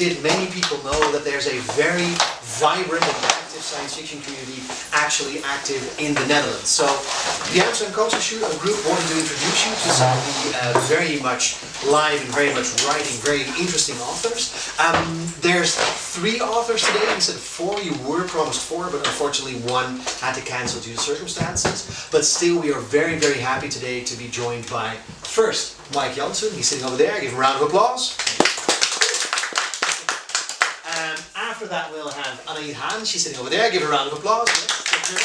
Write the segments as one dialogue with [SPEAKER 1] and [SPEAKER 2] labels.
[SPEAKER 1] did many people know that there's a very vibrant and active science fiction community actually active in the Netherlands. So the Amsterdam Culture Group wanted to introduce you to some of the very much live and very much writing, very interesting authors. There's 3 authors today instead of 4. You were promised 4, but unfortunately one had to cancel due to circumstances. But still, we are very, very happy today to be joined by, first, Mike Jansen. He's sitting over there. Give him a round of applause. After that, we'll have Anaid Haen. She's sitting over there. Give her a round of applause. Yes,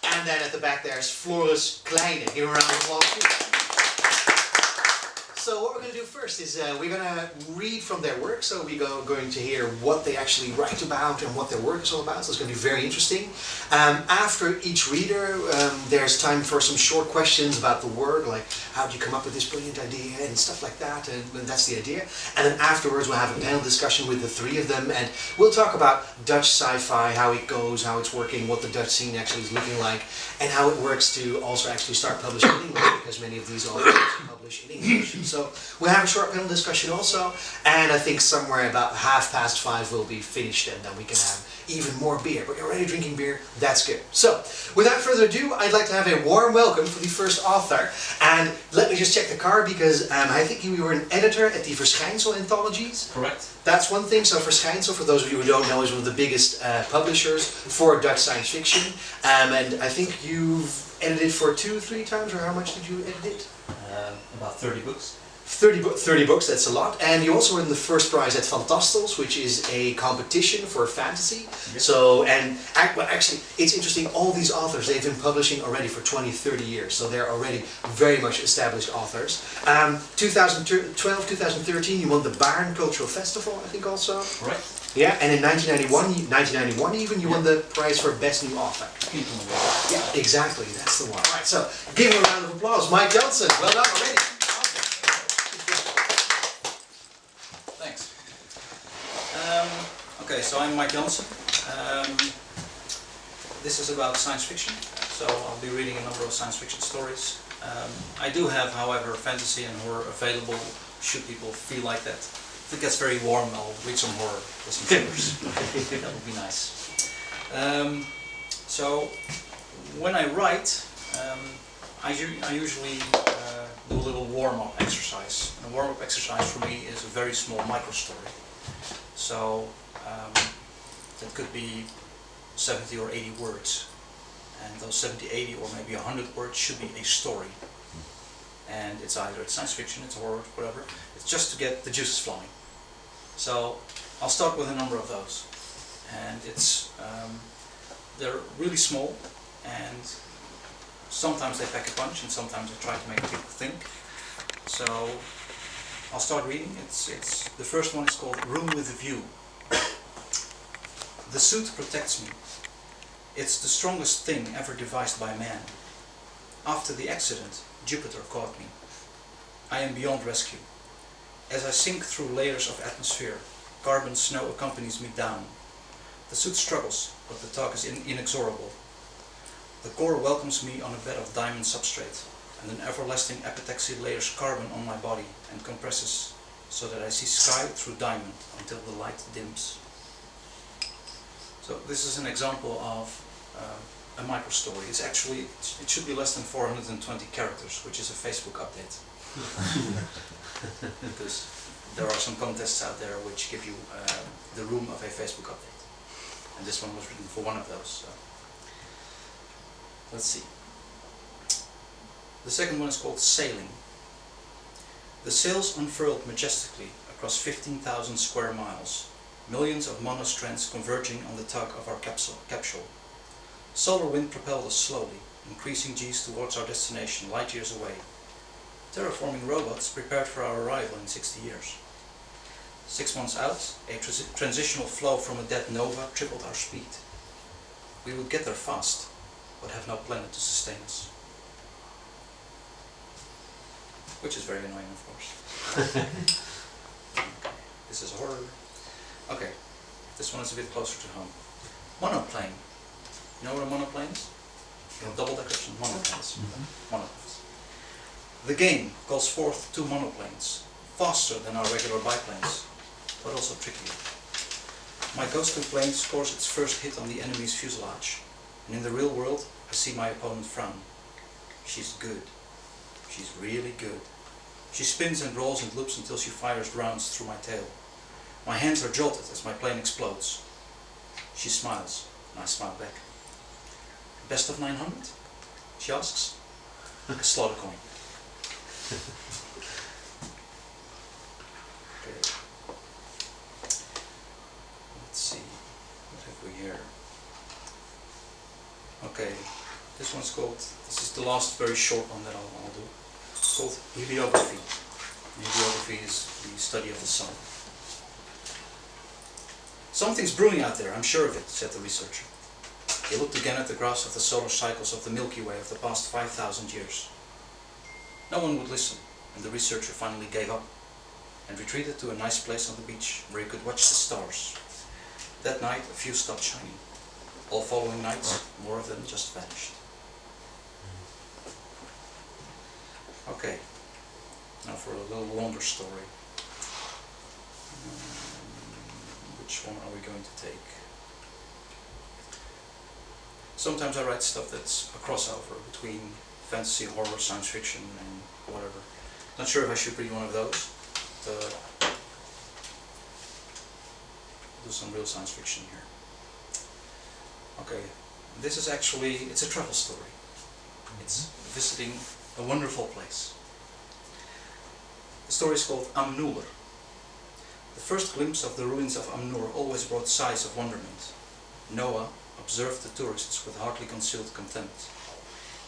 [SPEAKER 1] and then at the back there's Floris, Kleijne. Give her a round of applause too. So what we're going to do first is we're going to read from their work. So we're going to hear what they actually write about and what their work is all about. So it's going to be very interesting. After each reader, there's time for some short questions about the work, like how did you come up with this brilliant idea and stuff like that, and that's the idea. And then afterwards we'll have a panel discussion with the 3 of them, and we'll talk about Dutch sci-fi, how it goes, how it's working, what the Dutch scene actually is looking like, and how it works to also actually start publishing in English, because many of these authors publish in English. So we'll have a short panel discussion also, and I think somewhere about 5:30 we'll be finished, and then we can have even more beer. But you're already drinking beer, that's good. So, without further ado, I'd like to have a warm welcome for the first author. And let me just check the card, because I think you were an editor at the Verschijnsel anthologies.
[SPEAKER 2] Correct.
[SPEAKER 1] That's one thing. So Verschijnsel, for those of you who don't know, is one of the biggest publishers for Dutch science fiction. And I think you've edited for 2-3 times, or how much did you edit it?
[SPEAKER 2] About 30 books.
[SPEAKER 1] 30 books, that's a lot. And you also won the first prize at Fantastels, which is a competition for fantasy. Yep. So, well, actually, it's interesting, all these authors, they've been publishing already for 20-30 years. So they're already very much established authors. 2012-2013, you won the Baarn Cultural Festival, I think also.
[SPEAKER 2] Correct.
[SPEAKER 1] Yeah, and in 1991 even, you won the prize for Best New Author. Yeah, exactly, that's the one. All right, so give him a round of applause. Mike Jansen, well done already.
[SPEAKER 2] Okay, so I'm Mike Jansen. This is about science fiction, so I'll be reading a number of science fiction stories. I do have, however, fantasy and horror available should people feel like that. If it gets very warm, I'll read some horror with some fingers. That would be nice. So, when I write, I usually do a little warm-up exercise. And a warm-up exercise for me is a very small micro-story. So, that could be 70 or 80 words, and those 70, 80 or maybe 100 words should be a story. And it's either science fiction, it's horror, whatever. It's just to get the juices flowing. So I'll start with a number of those, and they're really small, and sometimes they pack a punch, and sometimes I try to make people think. So I'll start reading. The first one is called Room with a View. The suit protects me. It's the strongest thing ever devised by man. After the accident, Jupiter caught me. I am beyond rescue. As I sink through layers of atmosphere, carbon snow accompanies me down. The suit struggles, but the tug is inexorable. The core welcomes me on a bed of diamond substrate, and an everlasting epitaxy layers carbon on my body and compresses so that I see sky through diamond until the light dims. So this is an example of a micro story. It should be less than 420 characters, which is a Facebook update. Because there are some contests out there which give you the room of a Facebook update. And this one was written for one of those. So. Let's see. The second one is called Sailing. The sails unfurled majestically across 15,000 square miles. Millions of monostrands converging on the tug of our capsule. Solar wind propelled us slowly, increasing G's towards our destination light years away. Terraforming robots prepared for our arrival in 60 years. 6 months out, a transitional flow from a dead nova tripled our speed. We would get there fast, but have no planet to sustain us. Which is very annoying, of course. This is horror. Okay, this one is a bit closer to home. Monoplane. You know what a monoplane is? Double deckers and monoplanes. Monoplanes. The game calls forth 2 monoplanes, faster than our regular biplanes. but also trickier. My ghostly plane scores its first hit on the enemy's fuselage, and in the real world I see my opponent frown. She's good. She's really good. She spins and rolls and loops until she fires rounds through my tail. My hands are jolted as my plane explodes. She smiles, and I smile back. Best of 900? She asks. A slaughter coin. Okay. Let's see, what have we here? Okay, this one's called, this is the last very short one that I'll do. It's called heliography. Heliography is the study of the sun. Something's brewing out there, I'm sure of it, said the researcher. He looked again at the graphs of the solar cycles of the Milky Way of the past 5,000 years. No one would listen, and the researcher finally gave up and retreated to a nice place on the beach where he could watch the stars. That night a few stopped shining. All following nights, more of them just vanished. Okay, now for a little longer story. Which one are we going to take? Sometimes I write stuff that's a crossover between fantasy, horror, science fiction, and whatever. Not sure if I should read one of those. But, do some real science fiction here. Okay, this is actually, it's a travel story. It's visiting a wonderful place. The story is called Amnur. The first glimpse of the ruins of Amnur always brought sighs of wonderment. Noah observed the tourists with hardly concealed contempt.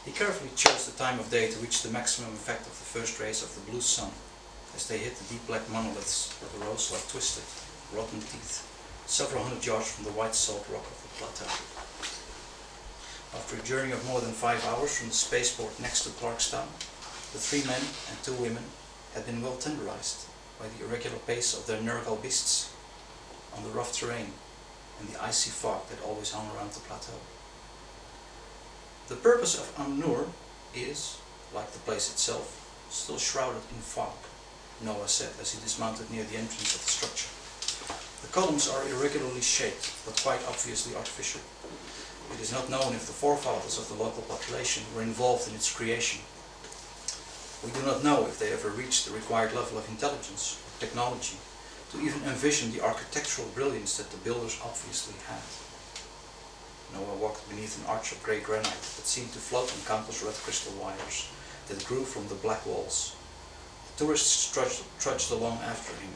[SPEAKER 2] He carefully chose the time of day to reach the maximum effect of the first rays of the blue sun, as they hit the deep black monoliths that arose like twisted, rotten teeth, several hundred yards from the white salt rock of the plateau. After a journey of more than 5 hours from the spaceport next to Clarkstown, the 3 men and 2 women had been well tenderized by the irregular pace of their Nurgle beasts on the rough terrain and the icy fog that always hung around the plateau. The purpose of Amnur is, like the place itself, still shrouded in fog, Noah said as he dismounted near the entrance of the structure. The columns are irregularly shaped, but quite obviously artificial. It is not known if the forefathers of the local population were involved in its creation. We do not know if they ever reached the required level of intelligence or technology to even envision the architectural brilliance that the builders obviously had. Noah walked beneath an arch of grey granite that seemed to float on countless red crystal wires that grew from the black walls. The tourists trudged along after him.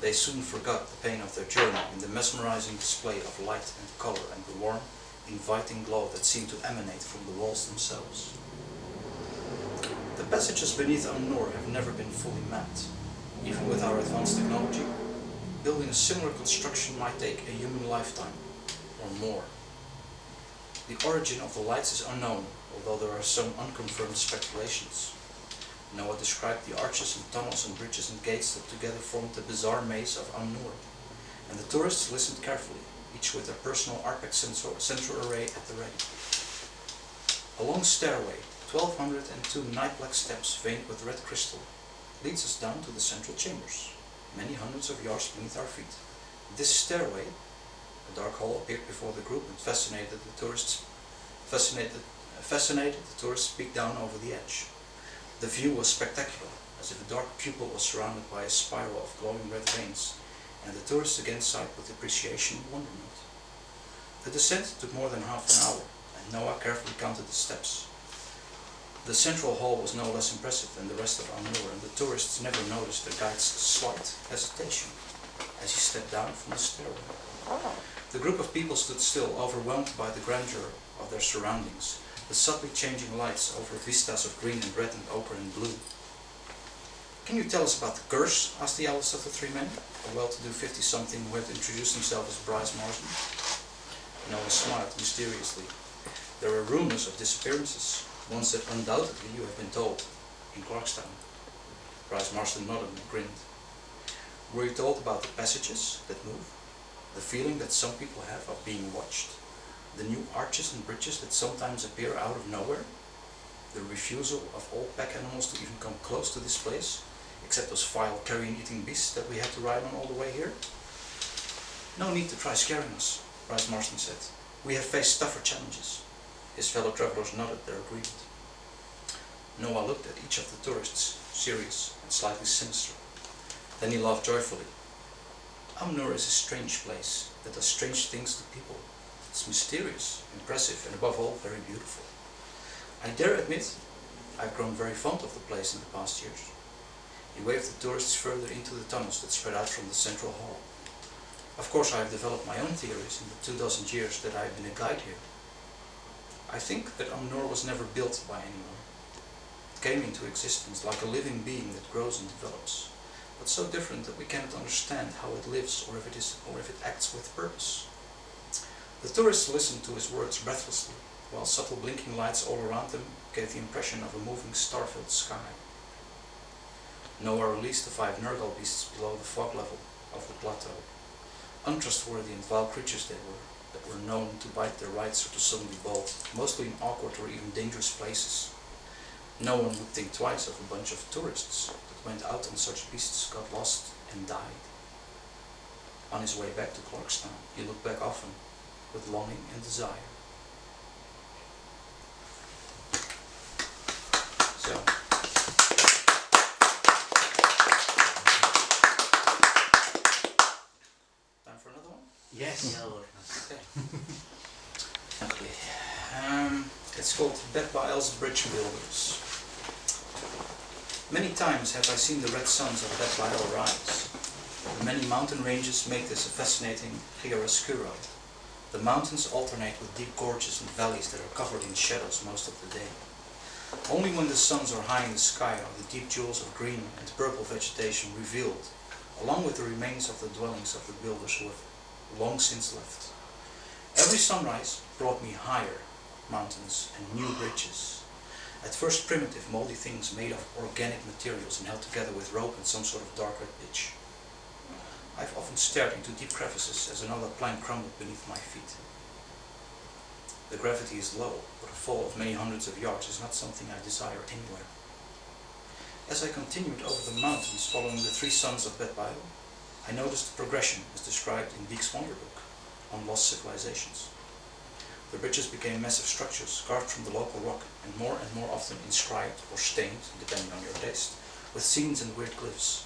[SPEAKER 2] They soon forgot the pain of their journey in the mesmerizing display of light and color and the warm, inviting glow that seemed to emanate from the walls themselves. The passages beneath Amnur have never been fully mapped. Even with our advanced technology, building a similar construction might take a human lifetime, or more. The origin of the lights is unknown, although there are some unconfirmed speculations. Noah described the arches and tunnels and bridges and gates that together formed the bizarre maze of Amnur, and the tourists listened carefully, each with their personal ARPEX sensor array at the ready. A long stairway, 1,202 night-black steps veined with red crystal, leads us down to the central chambers, many hundreds of yards beneath our feet. This stairway, a dark hall, appeared before the group and fascinated the tourists peeked down over the edge. The view was spectacular, as if a dark pupil was surrounded by a spiral of glowing red veins, and the tourists again sighed with appreciation and wonderment. The descent took more than half an hour, and Noah carefully counted the steps. The central hall was no less impressive than the rest of Amnur, and the tourists never noticed the guide's slight hesitation as he stepped down from the stairway. The group of people stood still, overwhelmed by the grandeur of their surroundings, the subtly changing lights over vistas of green and red and ochre and blue. "Can you tell us about the curse?" asked the eldest of the 3 men, a well-to-do 50-something who had introduced himself as Bryce Marsden. Noah smiled mysteriously. "There are rumors of disappearances, ones that undoubtedly you have been told, in Clarkstown." Bryce Marsden nodded and grinned. "Were you told about the passages that move? The feeling that some people have of being watched? The new arches and bridges that sometimes appear out of nowhere? The refusal of all pack animals to even come close to this place? except those vile carrion eating beasts that we had to ride on all the way here? No need to try scaring us, Bryce Marston said. We have faced tougher challenges. His fellow travelers nodded their agreement. Noah looked at each of the tourists, serious and slightly sinister. Then he laughed joyfully. Amnur is a strange place that does strange things to people. It's mysterious, impressive, and above all, very beautiful. I dare admit, I've grown very fond of the place in the past years. He waved the tourists further into the tunnels that spread out from the central hall. Of course, I have developed my own theories in the 2000 years that I have been a guide here. I think that Amnur was never built by anyone. It came into existence like a living being that grows and develops, but so different that we cannot understand how it lives or if it acts with purpose. The tourists listened to his words breathlessly, while subtle blinking lights all around them gave the impression of a moving star-filled sky. Noah released the 5 Nurgle beasts below the fog level of the plateau. Untrustworthy and vile creatures they were, that were known to bite their rights or to suddenly bolt, mostly in awkward or even dangerous places. No one would think twice of a bunch of tourists that went out on such beasts, got lost and died. On his way back to Clarkstown, he looked back often, with longing and desire. So, time for another one?
[SPEAKER 1] Yes.
[SPEAKER 2] Okay. It's called Bet Bael's Bridge Builders. Many times have I seen the red suns of Bet Bael rise. The many mountain ranges make this a fascinating chiaroscuro. The mountains alternate with deep gorges and valleys that are covered in shadows most of the day. Only when the suns are high in the sky are the deep jewels of green and purple vegetation revealed, along with the remains of the dwellings of the builders who have long since left. Every sunrise brought me higher mountains and new bridges. At first primitive, moldy things made of organic materials and held together with rope and some sort of dark red pitch. I've often stared into deep crevices as another plank crumbled beneath my feet. The gravity is low, but a fall of many hundreds of yards is not something I desire anywhere. As I continued over the mountains following the 3 sons of Bet Bael, I noticed the progression as described in Deek's Wonder Book on lost civilizations. The bridges became massive structures carved from the local rock and more often inscribed or stained, depending on your taste, with scenes and weird glyphs.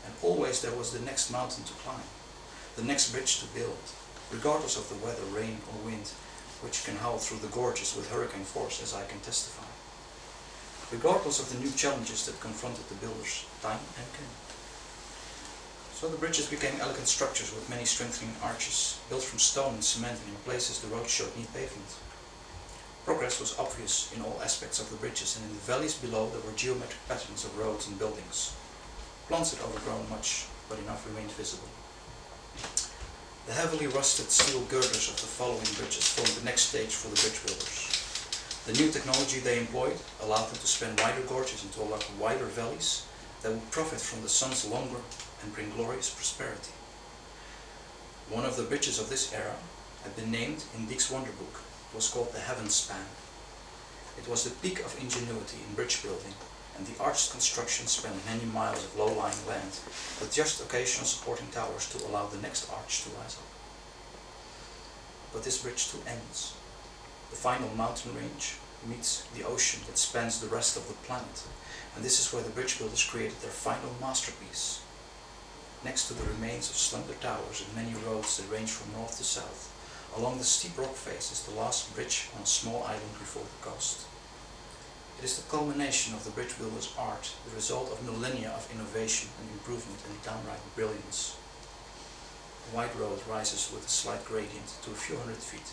[SPEAKER 2] And always there was the next mountain to climb, the next bridge to build, regardless of the weather, rain or wind, which can howl through the gorges with hurricane force, as I can testify. Regardless of the new challenges that confronted the builders, time and again. So the bridges became elegant structures with many strengthening arches, built from stone and cement, and in places the road showed neat pavement. Progress was obvious in all aspects of the bridges, and in the valleys below there were geometric patterns of roads and buildings. Plants had overgrown much, but enough remained visible. The heavily rusted steel girders of the following bridges formed the next stage for the bridge builders. The new technology they employed allowed them to span wider gorges and to unlock wider valleys that would profit from the sun's longer and bring glorious prosperity. One of the bridges of this era had been named in Deek's Wonder Book. It was called the Heaven Span. It was the peak of ingenuity in bridge building, and the arched construction spanned many miles of low-lying land, with just occasional supporting towers to allow the next arch to rise up. But this bridge too ends. The final mountain range meets the ocean that spans the rest of the planet, and this is where the bridge builders created their final masterpiece. Next to the remains of slender towers and many roads that range from north to south, along the steep rock face is the last bridge on a small island before the coast. It is the culmination of the bridge builder's art, the result of millennia of innovation and improvement and downright brilliance. The wide road rises with a slight gradient to a few hundred feet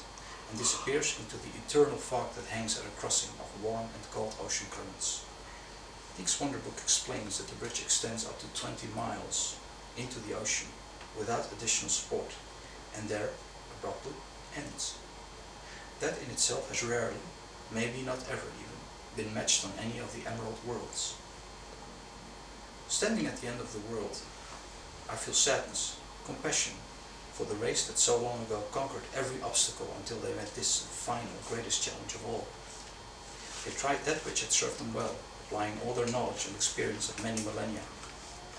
[SPEAKER 2] and disappears into the eternal fog that hangs at a crossing of warm and cold ocean currents. Deek's Wonder Book explains that the bridge extends up to 20 miles into the ocean without additional support, and there abruptly ends. That in itself has rarely, maybe not ever even, been matched on any of the Emerald Worlds. Standing at the end of the world, I feel sadness, compassion for the race that so long ago conquered every obstacle until they met this final, greatest challenge of all. They tried that which had served them well, applying all their knowledge and experience of many millennia,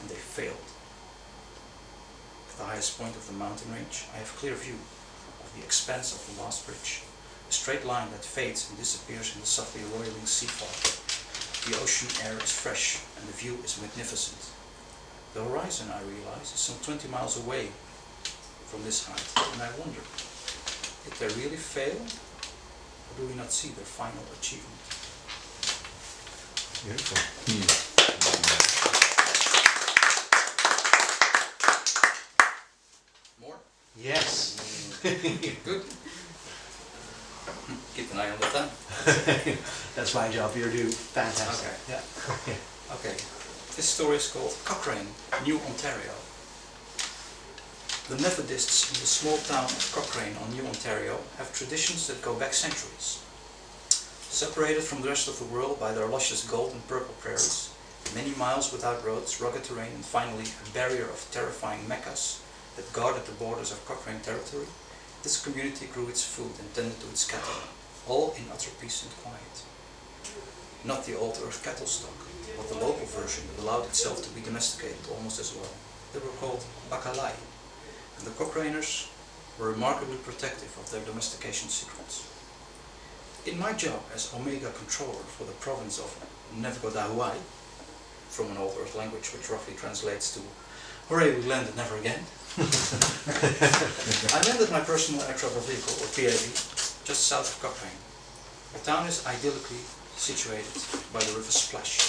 [SPEAKER 2] and they failed. At the highest point of the mountain range, I have a clear view of the expanse of the last ridge, a straight line that fades and disappears in the softly roiling sea fog. The ocean air is fresh, and the view is magnificent. The horizon, I realize, is some 20 miles away from this height, and I wonder, did they really fail, or do we not see their final achievement?
[SPEAKER 1] Beautiful.
[SPEAKER 2] More?
[SPEAKER 1] Yes.
[SPEAKER 2] Good. Keep an eye on the time.
[SPEAKER 1] That's my job. You're doing fantastic.
[SPEAKER 2] Okay.
[SPEAKER 1] Yeah.
[SPEAKER 2] Okay. This story is called Cochrane, New Ontario. The Methodists in the small town of Cochrane on New Ontario have traditions that go back centuries. Separated from the rest of the world by their luscious gold and purple prairies, many miles without roads, rugged terrain, and finally a barrier of terrifying meccas that guarded the borders of Cochrane territory, this community grew its food and tended to its cattle, all in utter peace and quiet. Not the old earth cattle stock, but the local version that allowed itself to be domesticated almost as well. They were called bacalai, and the Cochraners were remarkably protective of their domestication secrets. In my job as Omega controller for the province of Nevgodahuai, from an old earth language which roughly translates to "Hooray, we landed, never again," I landed my personal air travel vehicle, or PAV, just south of Cochrane. The town is idyllically situated by the river Splash,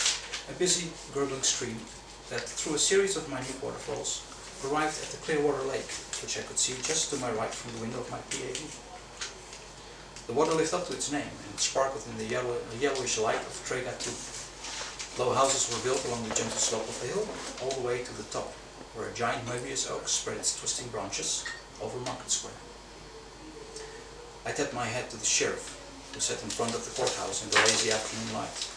[SPEAKER 2] a busy, gurgling stream that, through a series of minute waterfalls, arrived at the Clearwater Lake, which I could see just to my right from the window of my PAV. The water lived up to its name, and it sparkled in the yellowish light of Trega 2. Low houses were built along the gentle slope of the hill, all the way to the top, where a giant Mobius oak spread its twisting branches over Market Square. I tapped my head to the sheriff, who sat in front of the courthouse in the lazy afternoon light,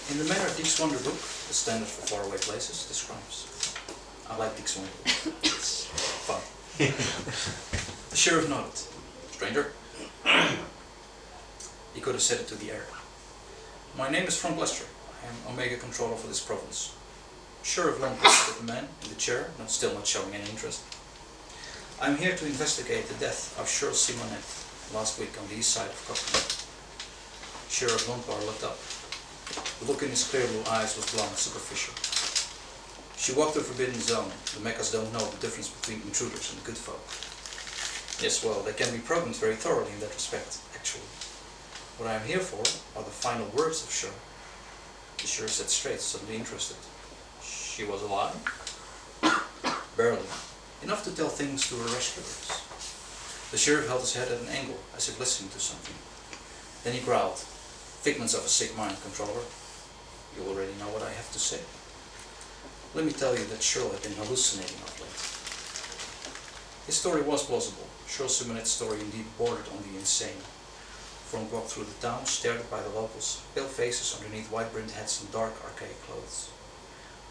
[SPEAKER 2] in the manner Dick's Wonder Book, the standard for faraway places, describes. I like Dick's Wonder Book. It's fun. The sheriff nodded. "Stranger?" He could have said it to the air. "My name is Frank Lester. I am Omega controller for this province." "Sheriff Lundquist," said the man in the chair, still not showing any interest. "I am here to investigate the death of Shirl Simonet last week on the east side of Cochrane." Sheriff Lundquist looked up. The look in his clear blue eyes was blunt and superficial. "She walked the forbidden zone. The Meccas don't know the difference between intruders and good folk." "Yes, well, they can be programmed very thoroughly in that respect, actually. What I am here for are the final words of Shirl." The sheriff sat straight, suddenly interested. "She was alive?" "Barely. Enough to tell things to her rescuers." The sheriff held his head at an angle, as if listening to something. Then he growled, "Figments of a sick mind, controller. You already know what I have to say. Let me tell you that Shirl had been hallucinating of late." His story was plausible. Shirl Simonet's story indeed bordered on the insane. Frank walked through the town, stared by the locals, pale faces underneath white-brimmed hats and dark, archaic clothes.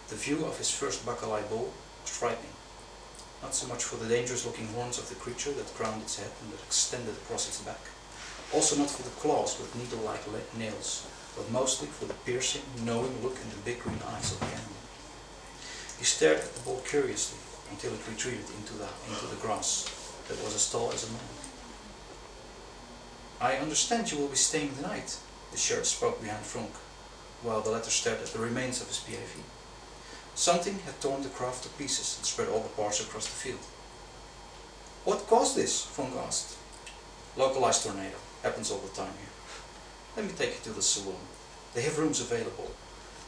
[SPEAKER 2] The view of his first bacalai bull was frightening, not so much for the dangerous-looking horns of the creature that crowned its head and that extended across its back, also not for the claws with needle-like nails, but mostly for the piercing, knowing look in the big green eyes of the animal. He stared at the bull curiously until it retreated into the grass that was as tall as a man. "I understand you will be staying the night," the sheriff spoke behind Frank, while the latter stared at the remains of his PAV. Something had torn the craft to pieces and spread all the parts across the field. "What caused this?" Frank asked. "Localized tornado. Happens all the time here. Let me take you to the saloon. They have rooms available.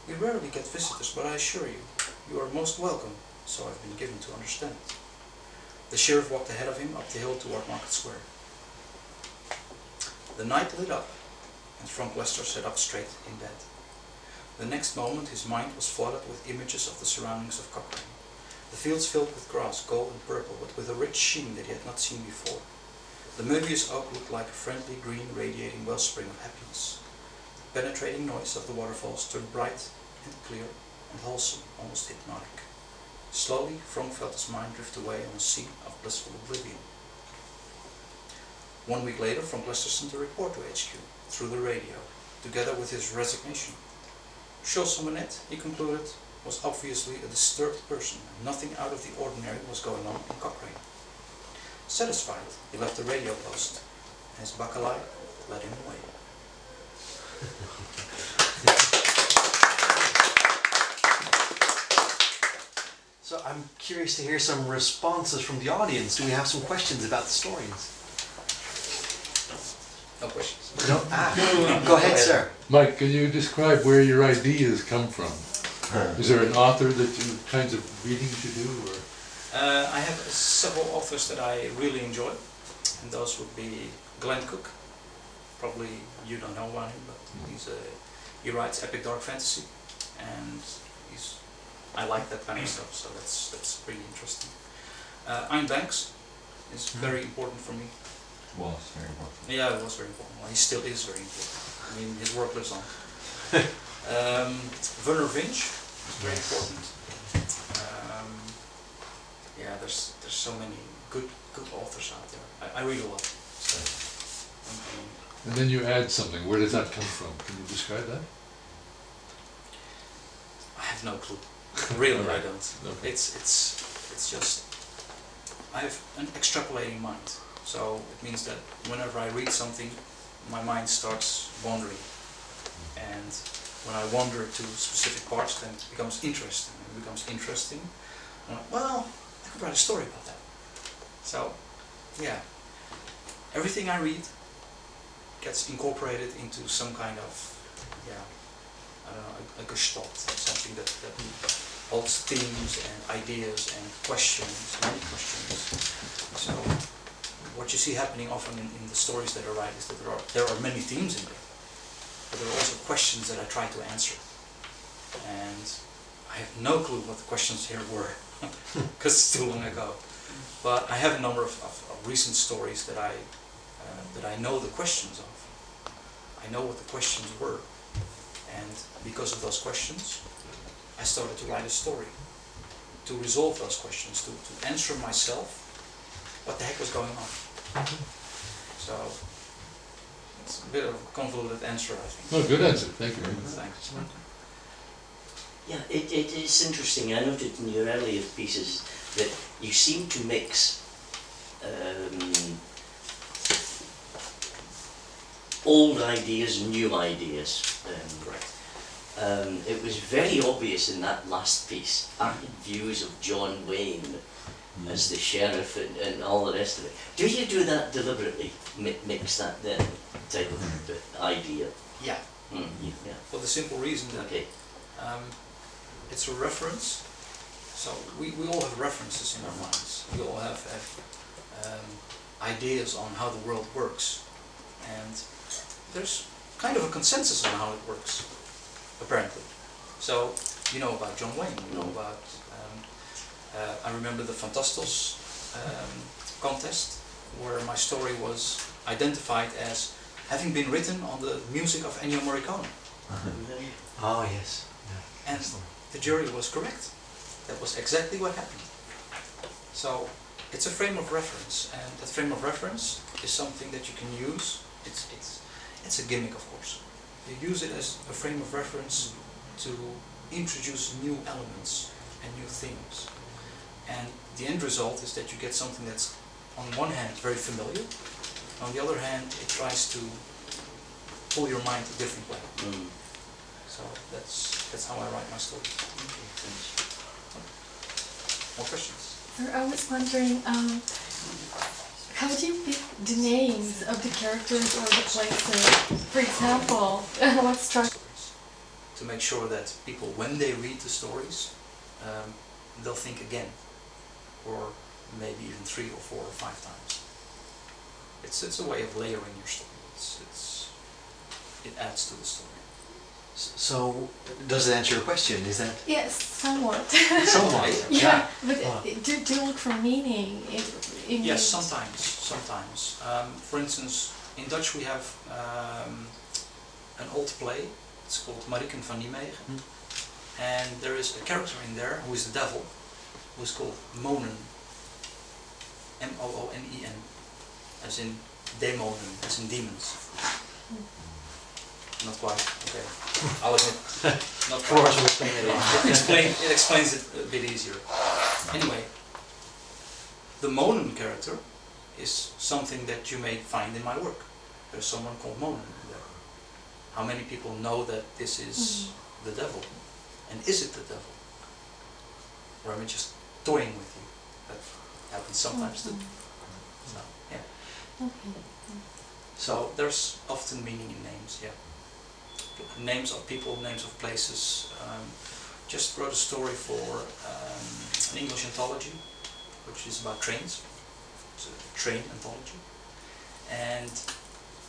[SPEAKER 2] We rarely get visitors, but I assure you, you are most welcome, so I've been given to understand." The sheriff walked ahead of him up the hill toward Market Square. The night lit up, and Frank Lester sat up straight in bed. The next moment his mind was flooded with images of the surroundings of Cochrane. The fields filled with grass, gold and purple, but with a rich sheen that he had not seen before. The Mobius oak looked like a friendly green radiating wellspring of happiness. The penetrating noise of the waterfalls turned bright and clear and wholesome, almost hypnotic. Slowly, Frank felt his mind drift away on a sea of blissful oblivion. 1 week later, Frank Lester sent a report to HQ, through the radio, together with his resignation. Jules Anaid, he concluded, was obviously a disturbed person, and nothing out of the ordinary was going on in Cochrane. Satisfied, he left the radio post, and his bacalai led him away.
[SPEAKER 1] So I'm curious to hear some responses from the audience. Do we have some questions about the stories?
[SPEAKER 2] No questions.
[SPEAKER 1] No? Go ahead, sir.
[SPEAKER 3] Mike, can you describe where your ideas come from? Is there an author that you kinds of readings you do, or?
[SPEAKER 2] I have several authors that I really enjoy, and those would be Glenn Cook. Probably you don't know about him, but he writes epic dark fantasy, and I like that kind of stuff, so that's pretty interesting. Ian Banks is very important for me.
[SPEAKER 4] Was very important.
[SPEAKER 2] Yeah, it was very important. Well, he still is very important. I mean, his work lives on. Werner Vinch is very important. Yeah, there's so many good authors out there. I read a lot. So,
[SPEAKER 3] And then you add something. Where does that come from? Can you describe that?
[SPEAKER 2] I have no clue. Really, I
[SPEAKER 3] Right.
[SPEAKER 2] don't.
[SPEAKER 3] Okay.
[SPEAKER 2] It's just I have an extrapolating mind. So it means that whenever I read something, my mind starts wandering. And when I wander to specific parts, then it becomes interesting. And it becomes interesting. I'm like, well, I could write a story about that. So, yeah. Everything I read gets incorporated into some kind of, yeah, I don't know, a gestalt, something that holds themes and ideas and questions, many questions. So, what you see happening often in the stories that I write is that there are many themes in there, but there are also questions that I try to answer. And I have no clue what the questions here were, because it's too long ago. But I have a number of recent stories that I know the questions of. I know what the questions were. And because of those questions, I started to write a story. To resolve those questions, to answer myself what the heck was going on. So, it's a bit of a convoluted answer, I think.
[SPEAKER 3] Oh, good answer. Thank you very much.
[SPEAKER 2] Thanks.
[SPEAKER 5] Yeah, it is interesting. I noted in your earlier pieces that you seem to mix old ideas and new ideas.
[SPEAKER 2] Correct.
[SPEAKER 5] It was very obvious in that last piece. I had views of John Wayne as the sheriff and all the rest of it. Do you do that deliberately? Mix that then type of idea?
[SPEAKER 2] Yeah,
[SPEAKER 5] Yeah.
[SPEAKER 2] for the simple reason that
[SPEAKER 5] Okay.
[SPEAKER 2] it's a reference. So we all have references in our minds. We all have ideas on how the world works. And there's kind of a consensus on how it works, apparently. So you know about John Wayne, you know about, I remember the Fantastos contest, where my story was identified as having been written on the music of Ennio Morricone.
[SPEAKER 1] Oh, yes. Yeah.
[SPEAKER 2] And the jury was correct. That was exactly what happened. So it's a frame of reference, and that frame of reference is something that you can use. It's a gimmick, of course. You use it as a frame of reference to introduce new elements and new themes. And the end result is that you get something that's, on one hand, very familiar. On the other hand, it tries to pull your mind a different way. So that's how I write my stories. More questions?
[SPEAKER 6] I was wondering, how do you pick the names of the characters or the places? For example, what struck?
[SPEAKER 2] To make sure that people, when they read the stories, they'll think again, or maybe even 3 or 4 or 5 times. It's a way of layering your story. It adds to the story.
[SPEAKER 1] So, does it answer your question? Is that
[SPEAKER 6] Yes, somewhat.
[SPEAKER 1] somewhat?
[SPEAKER 6] Yeah, but
[SPEAKER 2] Ah.
[SPEAKER 6] do you look for meaning in
[SPEAKER 2] Yes,
[SPEAKER 6] it?
[SPEAKER 2] sometimes. For instance, in Dutch we have an old play. It's called Mariken van Nijmegen, and there is a character in there who is the devil, who is called Monen, M-O-O-N-E-N, as in demonen, as in demons. Not quite, okay. I'll admit, not quite.
[SPEAKER 1] Floris will explain it.
[SPEAKER 2] It explains it a bit easier. Anyway, the Monen character is something that you may find in my work. There's someone called Monen there. How many people know that this is the devil? And is it the devil? Or am I just toying with you? That happens sometimes too. So, yeah. So there's often meaning in names, yeah. Names of people, names of places. Just wrote a story for an English anthology, which is about trains. It's a train anthology. And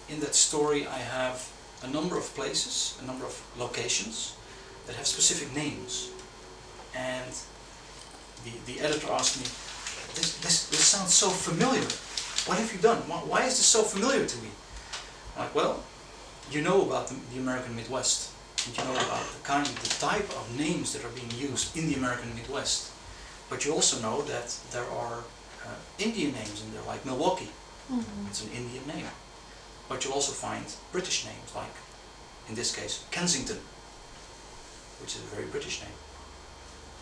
[SPEAKER 2] in that story I have a number of places, a number of locations that have specific names. And the editor asked me, this sounds so familiar. What have you done? Why is this so familiar to me? I'm like, well, you know about the American Midwest. And you know about the type of names that are being used in the American Midwest. But you also know that there are Indian names in there, like Milwaukee. It's an Indian name. But you'll also find British names, like, in this case, Kensington, which is a very British name.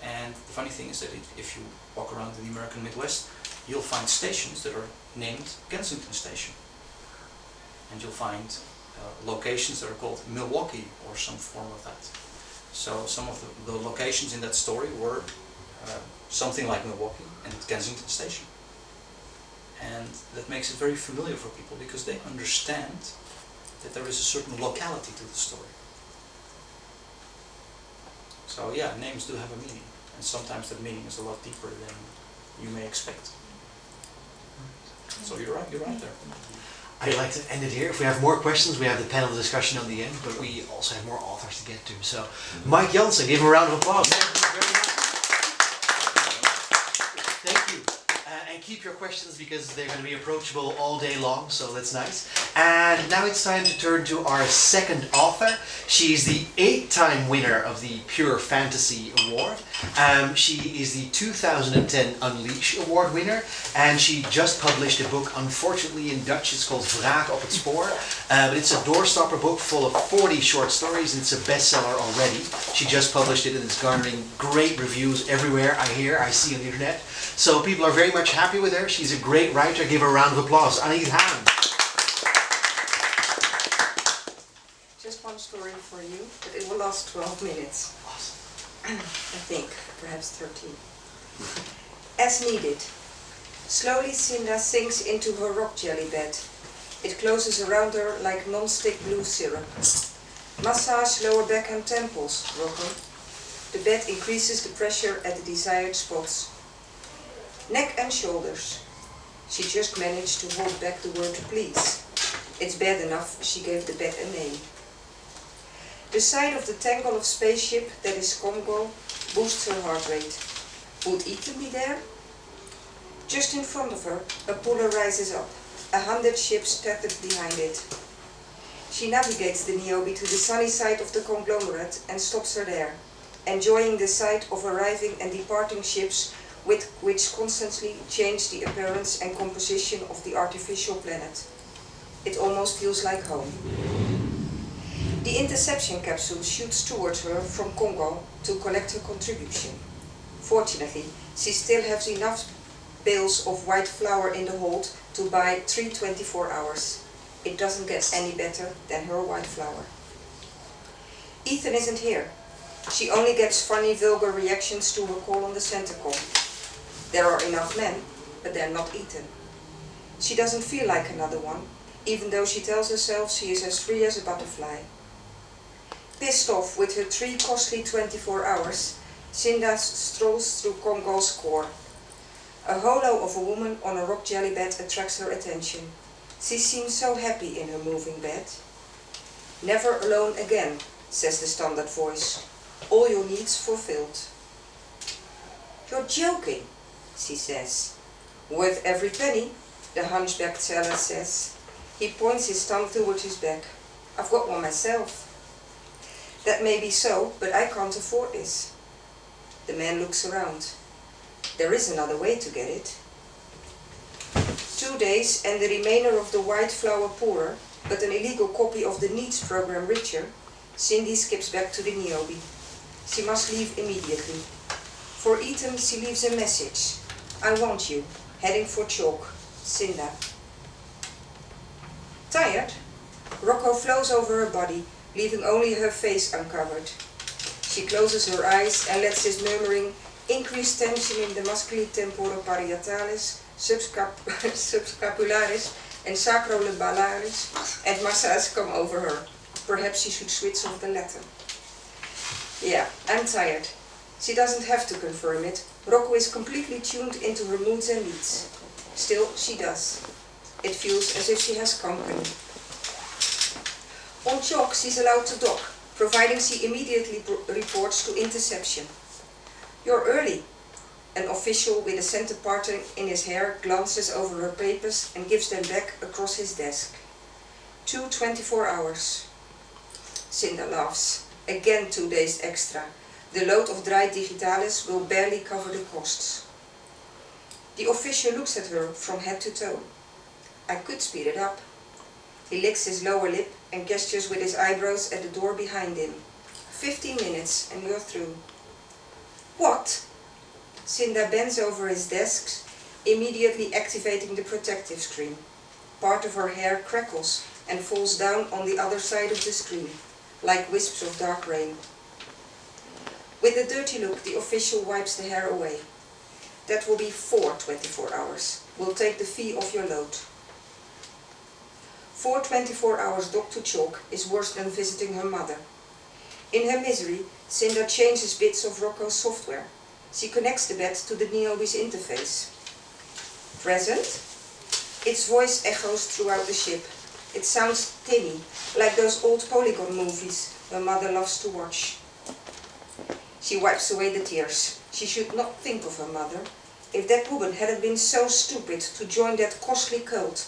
[SPEAKER 2] And the funny thing is that if you walk around in the American Midwest, you'll find stations that are named Kensington Station. And you'll find locations that are called Milwaukee or some form of that. So some of the locations in that story were something like Milwaukee and Kensington Station. And that makes it very familiar for people because they understand that there is a certain locality to the story. So yeah, names do have a meaning, and sometimes that meaning is a lot deeper than you may expect. So you're right there.
[SPEAKER 1] I'd like to end it here. If we have more questions, we have the panel discussion on the end, but we also have more authors to get to. So, Mike Jansen, give him a round of applause. Thank you very much. Thank you. And keep your questions because they're going to be approachable all day long, so that's nice. And now it's time to turn to our second author. She's the 8-time winner of the Pure Fantasy Award. She is the 2010 Unleash Award winner, and she just published a book, unfortunately in Dutch, it's called Vraag op het spoor. But it's a doorstopper book full of 40 short stories, and it's a bestseller already. She just published it and it's garnering great reviews everywhere, I see on the internet. So people are very much happy with her. She's a great writer. Give her a round of applause. Anaid, Haen.
[SPEAKER 4] Just one story for you, but it will last 12 minutes.
[SPEAKER 1] Awesome.
[SPEAKER 4] I think, perhaps 13. As needed. Slowly Cinda sinks into her rock jelly bed. It closes around her like non-stick blue syrup. Massage lower back and temples, rocker. The bed increases the pressure at the desired spots. Neck and shoulders. She just managed to hold back the word please. It's bad enough she gave the bed a name. The sight of the tangle of spaceship that is Congo boosts her heart rate. Would Ethan be there? Just in front of her, a puller rises up, 100 ships tethered behind it. She navigates the Niobe to the sunny side of the conglomerate and stops her there, enjoying the sight of arriving and departing ships which constantly change the appearance and composition of the artificial planet. It almost feels like home. The interception capsule shoots towards her from Congo to collect her contribution. Fortunately, she still has enough bales of white flour in the hold to buy 3 24 hours. It doesn't get any better than her white flour. Ethan isn't here. She only gets funny, vulgar reactions to her call on the center com. There are enough men, but they're not Ethan. She doesn't feel like another one, even though she tells herself she is as free as a butterfly. Pissed off with her 3 costly 24 hours, Cinda strolls through Congo's core. A holo of a woman on a rock jelly bed attracts her attention. She seems so happy in her moving bed. Never alone again, says the standard voice. All your needs fulfilled. You're joking, she says. Worth every penny, the hunchbacked seller says. He points his thumb towards his back. I've got one myself. That may be so, but I can't afford this. The man looks around. There is another way to get it. 2 days and the remainder of the white flour pourer but an illegal copy of the Needs program richer, Cindy skips back to the Niobe. She must leave immediately. For Ethan, she leaves a message. I want you, heading for chalk. Cinda. Tired? Rocco flows over her body, leaving only her face uncovered. She closes her eyes and lets his murmuring increased tension in the musculi temporoparietalis, subscapularis and sacrolibalaris and massas come over her. Perhaps she should switch off the latter. Yeah, I'm tired. She doesn't have to confirm it. Rocco is completely tuned into her moods and needs. Still, she does. It feels as if she has company. On chalk, she's allowed to dock, providing she immediately reports to interception. You're early. An official with a center parting in his hair glances over her papers and gives them back across his desk. 24 hours. Cinda laughs. Again 2 days extra. The load of dry digitalis will barely cover the costs. The official looks at her from head to toe. I could speed it up. He licks his lower lip and gestures with his eyebrows at the door behind him. 15 minutes and you're through. What? Cinda bends over his desk, immediately activating the protective screen. Part of her hair crackles and falls down on the other side of the screen, like wisps of dark rain. With a dirty look, the official wipes the hair away. That will be 24 hours. We'll take the fee off your load. 24 hours docked to chalk is worse than visiting her mother. In her misery, Cinda changes bits of Rocco's software. She connects the bed to the Niobe's interface. Present? Its voice echoes throughout the ship. It sounds tinny, like those old Polygon movies her mother loves to watch. She wipes away the tears. She should not think of her mother. If that woman hadn't been so stupid to join that costly cult,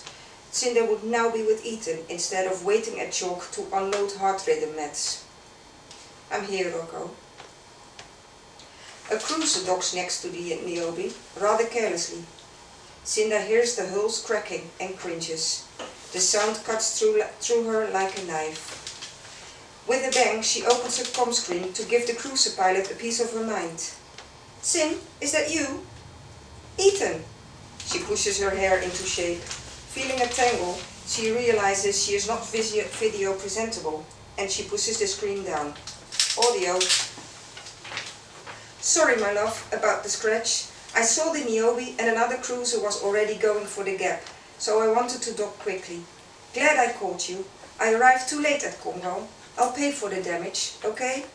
[SPEAKER 4] Cinda would now be with Ethan instead of waiting at chalk to unload heart rhythm meds. I'm here, Rocco. A cruiser docks next to the Niobe, rather carelessly. Cinda hears the hulls cracking and cringes. The sound cuts through her like a knife. With a bang, she opens her comm screen to give the cruiser pilot a piece of her mind. Cin, is that you? Ethan! She pushes her hair into shape. Feeling a tangle, she realizes she is not video presentable, and she pushes the screen down. Audio. Sorry, my love, about the scratch. I saw the Niobe and another cruiser was already going for the gap, so I wanted to dock quickly. Glad I caught you. I arrived too late at Congo. I'll pay for the damage, okay?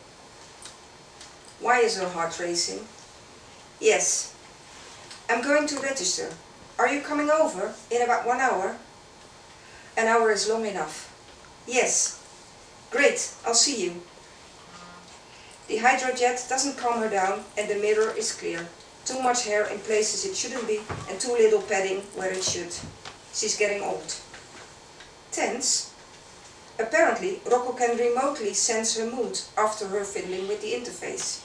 [SPEAKER 4] Why is her heart racing? Yes. I'm going to register. Are you coming over in about 1 hour? An hour is long enough. Yes. Great, I'll see you. The hydrojet doesn't calm her down and the mirror is clear. Too much hair in places it shouldn't be and too little padding where it should. She's getting old. Tense? Apparently, Rocco can remotely sense her mood after her fiddling with the interface.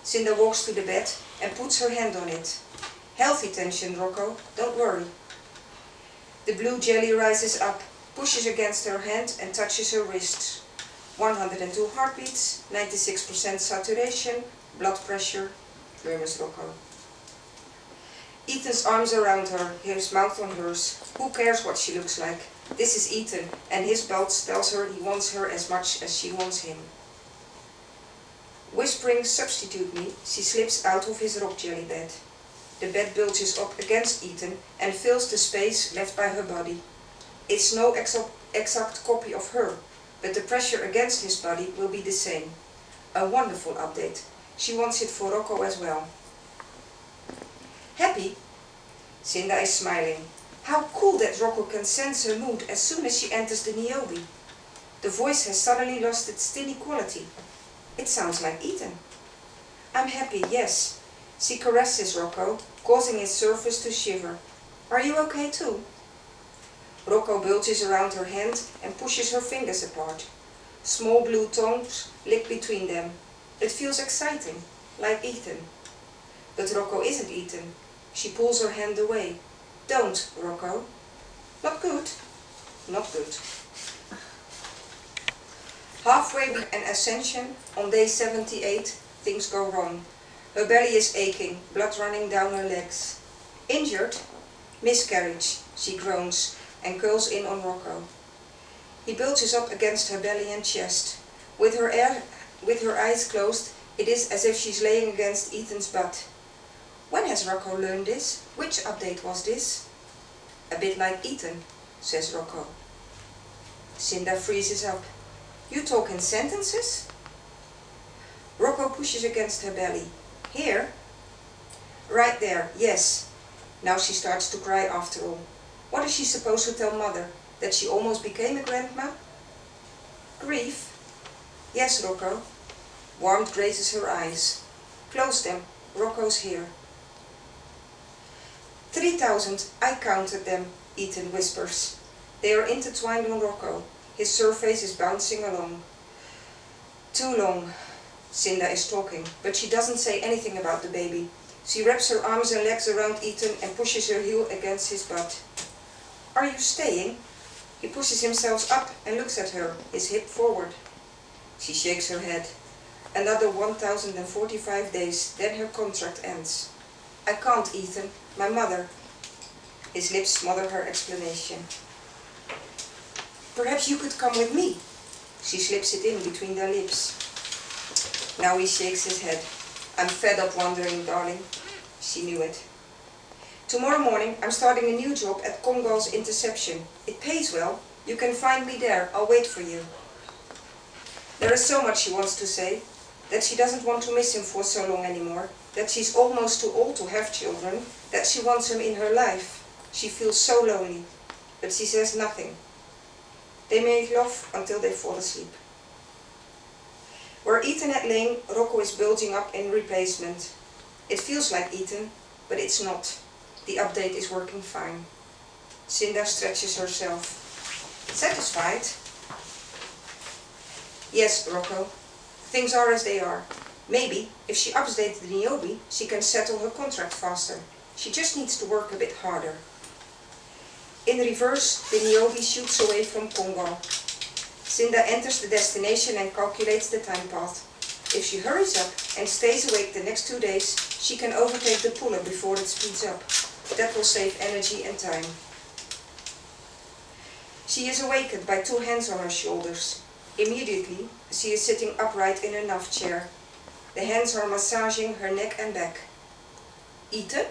[SPEAKER 4] Cinda walks to the bed and puts her hand on it. Healthy tension, Rocco, don't worry. The blue jelly rises up, pushes against her hand and touches her wrists. 102 heartbeats, 96% saturation, blood pressure, murmurs Rocco. Ethan's arms around her, his mouth on hers. Who cares what she looks like? This is Ethan, and his pulse tells her he wants her as much as she wants him. Whispering, "Substitute me," she slips out of his rock jelly bed. The bed bulges up against Ethan and fills the space left by her body. It's no exact copy of her, but the pressure against his body will be the same. A wonderful update. She wants it for Rocco as well. Happy? Cinda is smiling. How cool that Rocco can sense her mood as soon as she enters the Niobe. The voice has suddenly lost its tinny quality. It sounds like Ethan. I'm happy, yes. She caresses Rocco, causing his surface to shiver. Are you okay too? Rocco bulges around her hand and pushes her fingers apart. Small blue tongues lick between them. It feels exciting, like Ethan. But Rocco isn't Ethan. She pulls her hand away. Don't, Rocco. Not good. Not good. Halfway with an ascension, on day 78, things go wrong. Her belly is aching, blood running down her legs. Injured? Miscarriage, she groans and curls in on Rocco. He bulges up against her belly and chest. With her eyes closed, it is as if she's laying against Ethan's butt. When has Rocco learned this? Which update was this? A bit like Ethan, says Rocco. Cinda freezes up. You talk in sentences? Rocco pushes against her belly. Here? Right there, yes. Now she starts to cry after all. What is she supposed to tell Mother? That she almost became a grandma? Grief? Yes, Rocco. Warmth grazes her eyes. Close them. Rocco's here. 3,000. I counted them, Ethan whispers. They are intertwined on Rocco. His surface is bouncing along. Too long. Cinda is talking, but she doesn't say anything about the baby. She wraps her arms and legs around Ethan and pushes her heel against his butt. Are you staying? He pushes himself up and looks at her, his hip forward. She shakes her head. Another 1,045 days, then her contract ends. I can't, Ethan. My mother. His lips smother her explanation. Perhaps you could come with me. She slips it in between their lips. Now he shakes his head. I'm fed up wandering, darling. She knew it. Tomorrow morning I'm starting a new job at Congal's Interception. It pays well. You can find me there. I'll wait for you. There is so much she wants to say. That she doesn't want to miss him for so long anymore. That she's almost too old to have children. That she wants him in her life. She feels so lonely. But she says nothing. They make love until they fall asleep. Where Ethan had lain, Rocco is bulging up in replacement. It feels like Ethan, but it's not. The update is working fine. Cinda stretches herself. Satisfied? Yes, Rocco. Things are as they are. Maybe, if she updates the Niobe, she can settle her contract faster. She just needs to work a bit harder. In reverse, the Niobe shoots away from Congal. Cinda enters the destination and calculates the time path. If she hurries up and stays awake the next 2 days, she can overtake the puller before it speeds up. That will save energy and time. She is awakened by 2 hands on her shoulders. Immediately, she is sitting upright in a nav chair. The hands are massaging her neck and back. Ethan?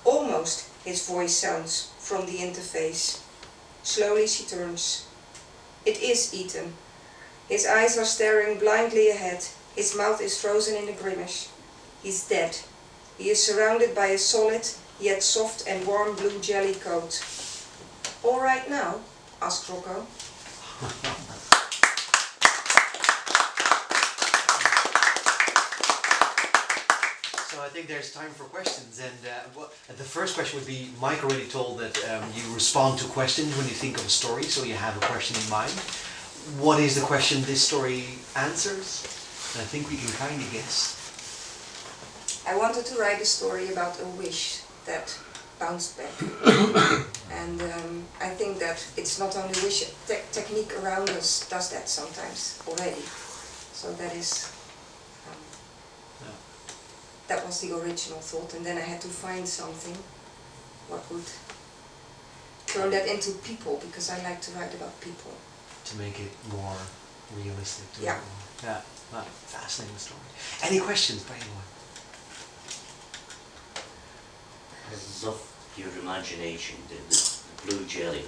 [SPEAKER 4] Almost, his voice sounds from the interface. Slowly she turns. It is Ethan. His eyes are staring blindly ahead. His mouth is frozen in a grimace. He's dead. He is surrounded by a solid, yet soft and warm blue jelly coat. All right now? Asked Rocco.
[SPEAKER 1] So I think there's time for questions, and the first question would be, Mike already told that you respond to questions when you think of a story, so you have a question in mind. What is the question this story answers? And I think we can kind of guess.
[SPEAKER 4] I wanted to write a story about a wish that bounced back. And I think that it's not only wish, technique around us does that sometimes already. So that is, that was the original thought, and then I had to find something what would turn that into people, because I like to write about people.
[SPEAKER 1] To make it more realistic.
[SPEAKER 4] Yeah.
[SPEAKER 1] Yeah. Wow. Fascinating story. Any questions by anyone?
[SPEAKER 5] I love your imagination, the blue jelly,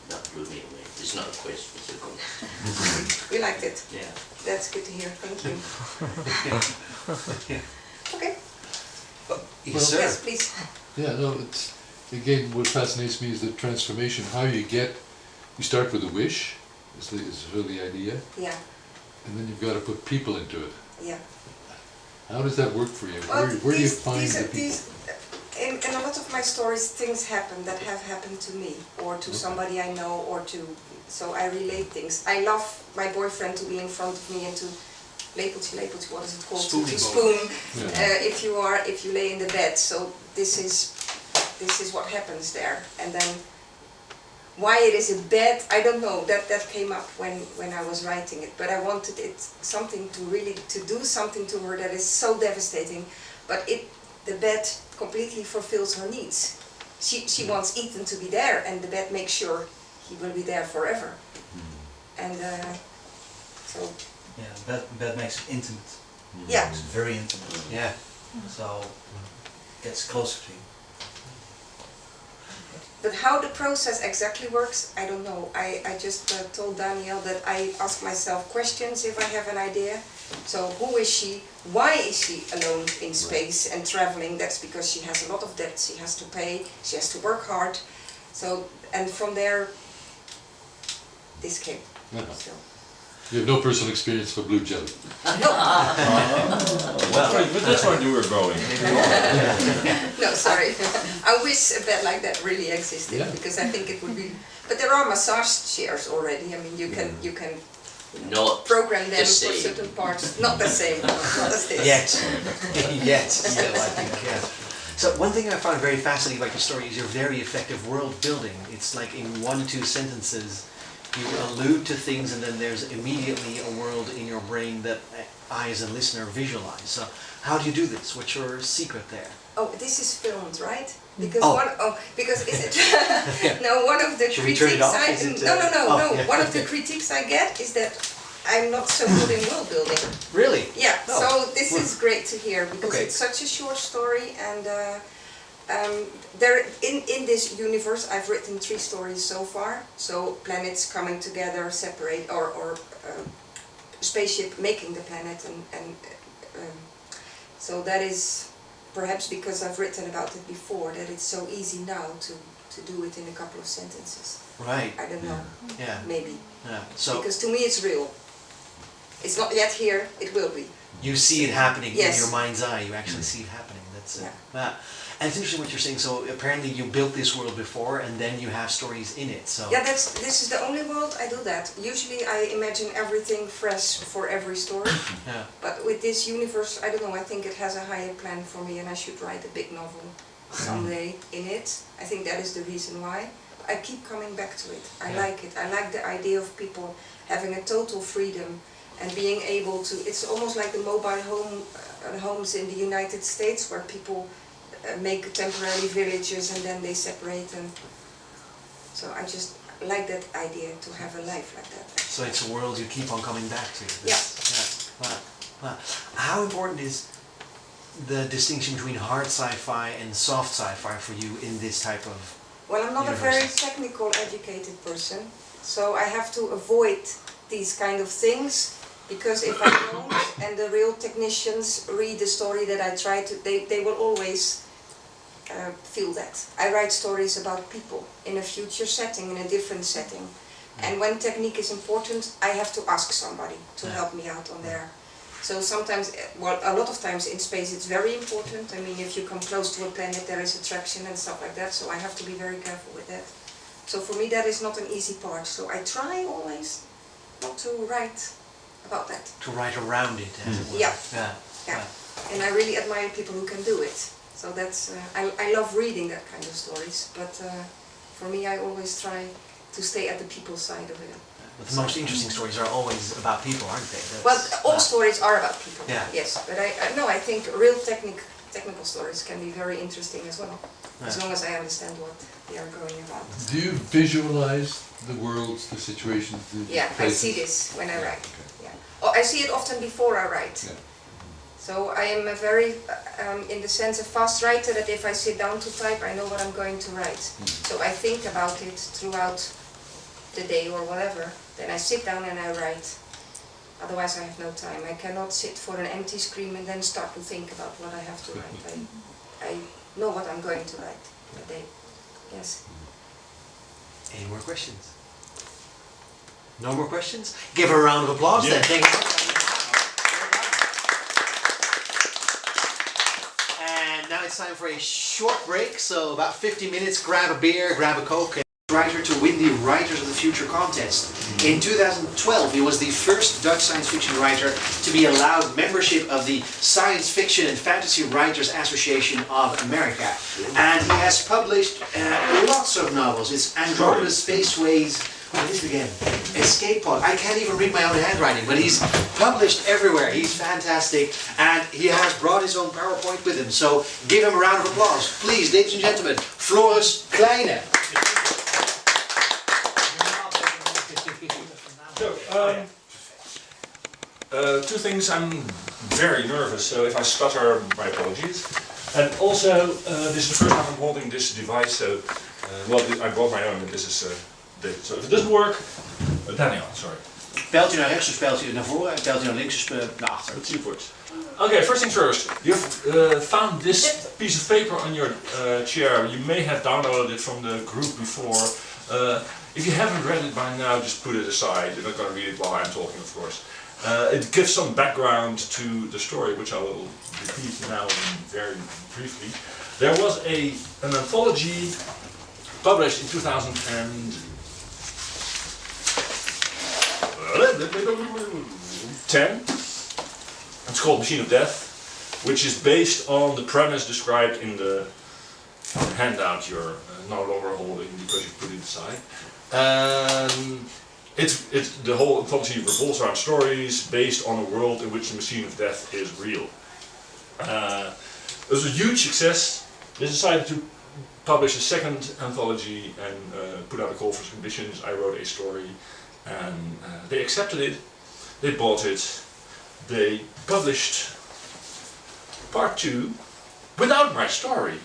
[SPEAKER 5] that blew me away. It's not a question, it's a comment.
[SPEAKER 4] You liked it?
[SPEAKER 5] Yeah.
[SPEAKER 4] That's good to hear, thank you.
[SPEAKER 1] Yeah.
[SPEAKER 4] Okay.
[SPEAKER 1] Yes, sir.
[SPEAKER 4] Yes, please.
[SPEAKER 3] Yeah, no, it's, again, what fascinates me is the transformation, how you start with a wish, is really the idea,
[SPEAKER 4] Yeah,
[SPEAKER 3] and then you've got to put people into it.
[SPEAKER 4] yeah.
[SPEAKER 3] How does that work for you?
[SPEAKER 4] Well,
[SPEAKER 3] Where do you find the people?
[SPEAKER 4] In a lot of my stories, things happen that have happened to me, or to somebody I know, or to, so I relate things. I love my boyfriend to be in front of me and to lepeltje, what is it called?
[SPEAKER 1] Spooning.
[SPEAKER 4] To spoon.
[SPEAKER 3] Yeah.
[SPEAKER 4] If you lay in the bed. So this is what happens there. And then why it is a bed, I don't know. That came up when I was writing it, but I wanted it something to really to do something to her that is so devastating, but the bed completely fulfills her needs. She wants Ethan to be there, and the bed makes sure he will be there forever. And so
[SPEAKER 2] Yeah, bed makes it intimate.
[SPEAKER 4] yeah,
[SPEAKER 2] It's very intimate.
[SPEAKER 1] Yeah.
[SPEAKER 2] So gets closer to you.
[SPEAKER 4] but how the process exactly works, I don't know. I just told Daniel that I ask myself questions if I have an idea. So who is she? Why is she alone in space and traveling? That's because she has a lot of debts she has to pay. She has to work hard. So, and from there, this came. So.
[SPEAKER 3] You have no personal experience for blue jelly.
[SPEAKER 7] But that's where you were going.
[SPEAKER 4] No, sorry. I wish a bed like that really existed,
[SPEAKER 3] Yeah.
[SPEAKER 4] because I think it would be. But there are massage chairs already. I mean, you can
[SPEAKER 5] Not
[SPEAKER 4] program them
[SPEAKER 5] the
[SPEAKER 4] for
[SPEAKER 5] same.
[SPEAKER 4] certain parts. Not the same. Not as this.
[SPEAKER 1] Yet. Yet, still, I think, yeah. So one thing I found very fascinating about your story is your very effective world building. It's like in 1 or 2 sentences, you allude to things and then there's immediately a world in your brain that I as a listener visualize. So how do you do this? What's your secret there?
[SPEAKER 4] Oh, this is filmed, right? Because
[SPEAKER 1] Oh.
[SPEAKER 4] because is it? No, one of the
[SPEAKER 1] Should we turn it
[SPEAKER 4] critiques
[SPEAKER 1] off? Is it,
[SPEAKER 4] no.
[SPEAKER 1] oh, yeah.
[SPEAKER 4] One of the critiques I get is that I'm not so good in world building.
[SPEAKER 1] Really?
[SPEAKER 4] Yeah.
[SPEAKER 1] Oh.
[SPEAKER 4] So this is great to hear, because
[SPEAKER 1] Okay.
[SPEAKER 4] it's such a short story, and there in this universe I've written 3 stories so far. So planets coming together, separate, or spaceship making the planet, and so that is perhaps because I've written about it before that it's so easy now to do it in a couple of sentences.
[SPEAKER 1] Right.
[SPEAKER 4] I don't know,
[SPEAKER 1] Yeah.
[SPEAKER 4] maybe.
[SPEAKER 1] Yeah. So
[SPEAKER 4] Because to me it's real. It's not yet here, it will be.
[SPEAKER 1] you see it happening in
[SPEAKER 4] Yes.
[SPEAKER 1] your mind's eye. You actually see it happening. That's it.
[SPEAKER 4] Yeah.
[SPEAKER 1] Yeah. And it's interesting what you're saying. So apparently you built this world before, and then you have stories in it. So
[SPEAKER 4] Yeah, this is the only world I do that. Usually I imagine everything fresh for every story.
[SPEAKER 1] yeah.
[SPEAKER 4] But with this universe, I don't know, I think it has a higher plan for me, and I should write a big novel someday in it. I think that is the reason why. I keep coming back to it. I
[SPEAKER 1] Yeah.
[SPEAKER 4] like it. I like the idea of people having a total freedom and being able to, it's almost like the mobile homes in the United States, where people make temporary villages and then they separate them. So I just like that idea, to have a life like that.
[SPEAKER 1] So it's a world you keep on coming back to.
[SPEAKER 4] Yeah.
[SPEAKER 1] Yeah. Wow. Wow. How important is the distinction between hard sci-fi and soft sci-fi for you in this type of?
[SPEAKER 4] Well, I'm not a very
[SPEAKER 1] universes?
[SPEAKER 4] technical educated person, so I have to avoid these kind of things, because if I don't, and the real technicians read the story that I try to, they will always feel that. I write stories about people in a future setting, in a different setting. And when technique is important, I have to ask somebody to help me out on there. So sometimes, well, a lot of times in space it's very important. I mean, if you come close to a planet, there is attraction and stuff like that, so I have to be very careful with that. So for me that is not an easy part, so I try always not to write about that.
[SPEAKER 1] To write around it, as it were.
[SPEAKER 4] Yeah.
[SPEAKER 1] Yeah.
[SPEAKER 4] Yeah. And I really admire people who can do it. So that's, I love reading that kind of stories, but for me I always try to stay at the people side of it.
[SPEAKER 1] But the most interesting stories are always about people, aren't they? That's,
[SPEAKER 4] Well, all stories are about people,
[SPEAKER 1] Yeah.
[SPEAKER 4] yes, but I think real technical stories can be very interesting as well, as
[SPEAKER 1] Yeah.
[SPEAKER 4] long as I understand what they are going about.
[SPEAKER 3] Do you visualize the worlds, the situations, the
[SPEAKER 4] Yeah, I
[SPEAKER 3] places?
[SPEAKER 4] see this when I write.
[SPEAKER 3] Okay.
[SPEAKER 4] Yeah. Oh, I see it often before I write.
[SPEAKER 3] Yeah.
[SPEAKER 4] So I am a very, in the sense, a fast writer, that if I sit down to type, I know what I'm going to write. So I think about it throughout the day or whatever, then I sit down and I write. Otherwise I have no time. I cannot sit for an empty screen and then start to think about what I have to write. I know what I'm going to write that day. Yes.
[SPEAKER 1] Any more questions? No more questions? Give her a round of applause then. Thank you. And now it's time for a short break, so about 50 minutes, grab a beer, grab a Coke. writer to win the Writers of the Future contest. In 2012, he was the first Dutch science fiction writer to be allowed membership of the Science Fiction and Fantasy Writers Association of America. And he has published lots of novels. It's Andromeda Spaceways, what is it again? Escape Pod. I can't even read my own handwriting, but he's published everywhere. He's fantastic, and he has brought his own PowerPoint with him. So give him a round of applause. Please, ladies and gentlemen, Floris Kleijne.
[SPEAKER 7] So, two things. I'm very nervous, so if I stutter, my apologies. And also, this is the first time I'm holding this device, so well, I bought my own, and this is David. So if it doesn't work, Daniel, sorry.
[SPEAKER 1] Pijltje naar rechts of pijltje naar voren, en pijltje naar links of naar achter.
[SPEAKER 7] Let's see if it works. Okay, first things first. You've found this piece of paper on your chair. You may have downloaded it from the group before. If you haven't read it by now, just put it aside. You're not going to read it while I'm talking, of course. It gives some background to the story, which I will repeat now very briefly. There was an anthology published in 2010. It's called Machine of Death, which is based on the premise described in the handout you're no longer holding because you put it aside. The whole anthology revolves around stories based on a world in which the Machine of Death is real. It was a huge success. They decided to publish a second anthology and put out a call for submissions. I wrote a story, and they accepted it. They bought it. They published part 2 without my story,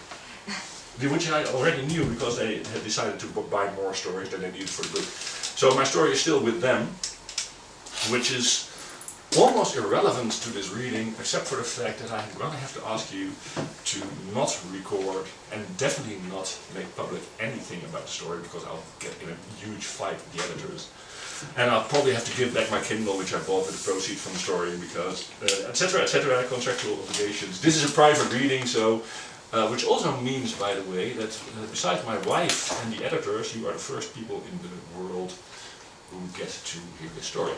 [SPEAKER 7] which I already knew because they had decided to buy more stories than they needed for the book. So my story is still with them, which is almost irrelevant to this reading, except for the fact that I'm going to have to ask you to not record and definitely not make public anything about the story, because I'll get in a huge fight with the editors. And I'll probably have to give back my Kindle, which I bought with the proceeds from the story, because etc., contractual obligations. This is a private reading, so which also means, by the way, that besides my wife and the editors, you are the first people in the world who get to hear this story.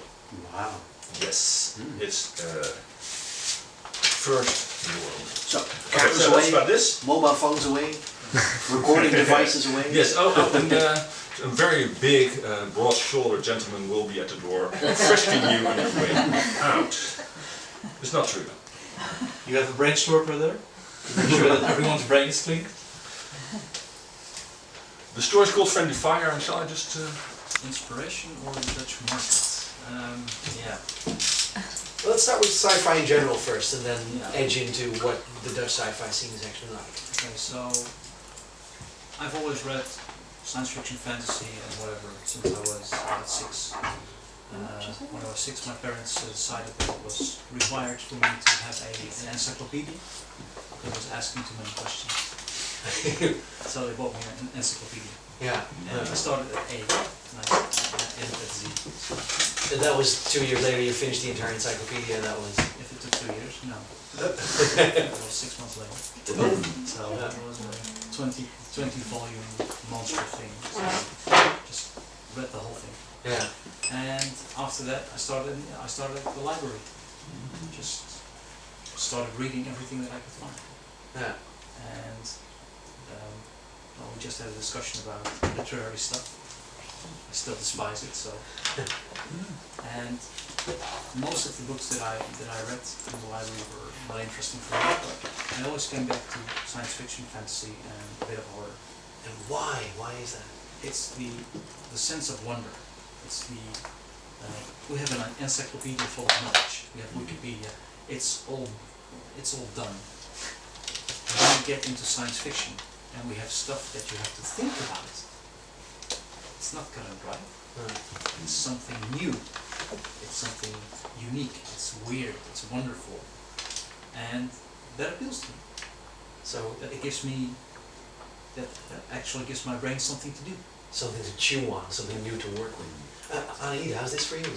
[SPEAKER 1] Wow.
[SPEAKER 7] Yes, it's first in the world.
[SPEAKER 1] So,
[SPEAKER 7] Okay,
[SPEAKER 1] cameras
[SPEAKER 7] so
[SPEAKER 1] away,
[SPEAKER 7] that's about this.
[SPEAKER 1] mobile phones away, recording devices away.
[SPEAKER 7] Yes, and a very big, broad-shouldered gentleman will be at the door, frisking you on your way out. It's not true.
[SPEAKER 2] You have a brain storper there? Make sure that everyone's brain is clean.
[SPEAKER 7] The story is called Friendly Fire, and shall I just...
[SPEAKER 2] Inspiration or the Dutch market? Yeah.
[SPEAKER 1] Well, let's start with sci-fi in general first, and then
[SPEAKER 2] Yeah.
[SPEAKER 1] edge into what the Dutch sci-fi scene is actually like.
[SPEAKER 2] Okay, so I've always read science fiction, fantasy, and whatever since I was about 6. When I was 6, my parents decided that it was required for me to have an encyclopedia that was asking too many questions. So they bought me an encyclopedia.
[SPEAKER 1] Yeah.
[SPEAKER 2] And I started at A, and I ended at Z.
[SPEAKER 1] And that was 2 years later, you finished the entire encyclopedia, and that was...
[SPEAKER 2] If it took 2 years, no. It was 6 months later. So that was a 20 volume monster thing. So just read the whole thing.
[SPEAKER 1] Yeah.
[SPEAKER 2] And after that, I started at the library. Just started reading everything that I could find.
[SPEAKER 1] Yeah.
[SPEAKER 2] And well, we just had a discussion about literary stuff. I still despise it, so. And most of the books that I read in the library were not interesting for me, but I always came back to science fiction, fantasy, and a bit of horror.
[SPEAKER 1] And why? Why is that?
[SPEAKER 2] It's the sense of wonder. It's the we have an encyclopedia full of knowledge. We have Wikipedia. It's all done. And then we get into science fiction, and we have stuff that you have to think about. It's not cut and dry. It's something new. It's something unique. It's weird. It's wonderful, and that appeals to me. So that it gives me that actually gives my brain something to do.
[SPEAKER 1] Something to chew on, something new to work with. Anaid, how's this for you?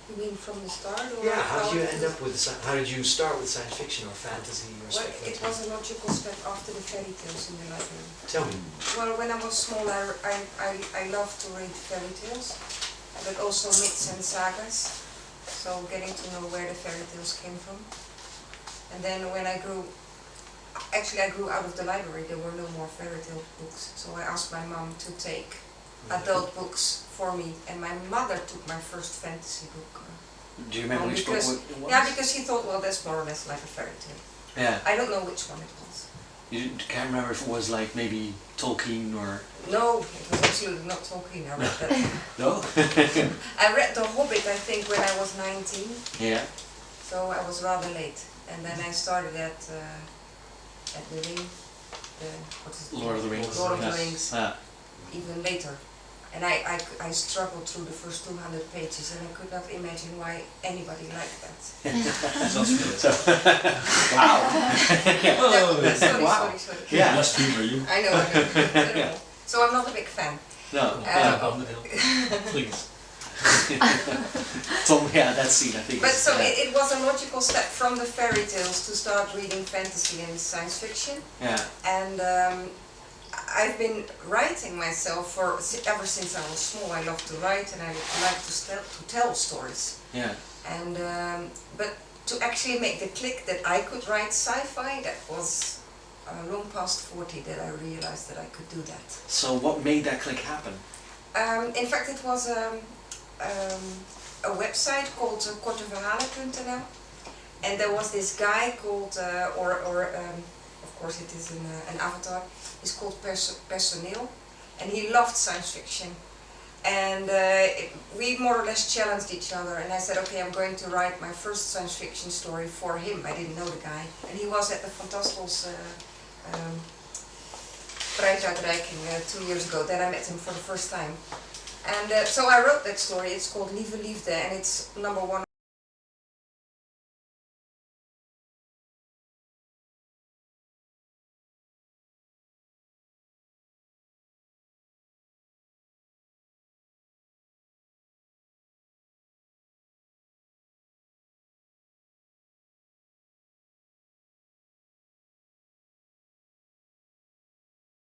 [SPEAKER 4] You mean from the start? Or
[SPEAKER 1] Yeah, how did you
[SPEAKER 4] it
[SPEAKER 1] end up with, how did you start with science fiction or fantasy or
[SPEAKER 4] Well, it
[SPEAKER 1] speculative?
[SPEAKER 4] was a logical step after the fairy tales in the library.
[SPEAKER 1] Tell me.
[SPEAKER 4] Well, when I was small, I loved to read fairy tales, but also myths and sagas. So getting to know where the fairy tales came from. And then when I grew out of the library, there were no more fairy tale books. So I asked my mom to take adult books for me, and my mother took my first fantasy book.
[SPEAKER 8] Do you remember which book
[SPEAKER 4] because,
[SPEAKER 8] it was?
[SPEAKER 4] yeah, because she thought, well, that's more or less like a fairy tale.
[SPEAKER 8] Yeah.
[SPEAKER 4] I don't know which one it was.
[SPEAKER 8] You can't remember if it was like maybe Tolkien or...
[SPEAKER 4] No, it was absolutely not Tolkien. I read that.
[SPEAKER 8] No?
[SPEAKER 4] I read The Hobbit, I think, when I was 19,
[SPEAKER 8] Yeah.
[SPEAKER 4] so I was rather late. And then I started at the Ring, what is it?
[SPEAKER 8] Lord of the Rings.
[SPEAKER 4] Lord of the
[SPEAKER 8] Yeah.
[SPEAKER 4] Rings,
[SPEAKER 8] Yeah.
[SPEAKER 4] even later. And I struggled through the first 200 pages, and I could not imagine why anybody liked that.
[SPEAKER 2] Sounds familiar.
[SPEAKER 8] So, wow.
[SPEAKER 4] Sorry,
[SPEAKER 8] Wow.
[SPEAKER 4] sorry.
[SPEAKER 8] Yeah.
[SPEAKER 7] Blasphemer, you.
[SPEAKER 4] I know. So I'm not a big fan.
[SPEAKER 8] No.
[SPEAKER 2] Back on the hill. Please.
[SPEAKER 8] Tom, yeah, that scene I think
[SPEAKER 4] But
[SPEAKER 8] is...
[SPEAKER 4] so it was a logical step from the fairy tales to start reading fantasy and science fiction.
[SPEAKER 8] Yeah.
[SPEAKER 4] And I've been writing myself ever since I was small. I love to write and I like to tell stories.
[SPEAKER 8] Yeah.
[SPEAKER 4] And but to actually make the click that I could write sci-fi, that was long past 40 that I realized that I could do that.
[SPEAKER 8] So what made that click happen?
[SPEAKER 4] In fact, it was a website called korteverhalen.nl, and there was this guy called, of course it is an avatar, he's called Personeel, and he loved science fiction. And we more or less challenged each other, and I said, okay, I'm going to write my first science fiction story for him. I didn't know the guy, and he was at the Fantastos Prijsuitreiking 2 years ago. Then I met him for the first time. And so I wrote that story. It's called Lieve Liefde, and it's #1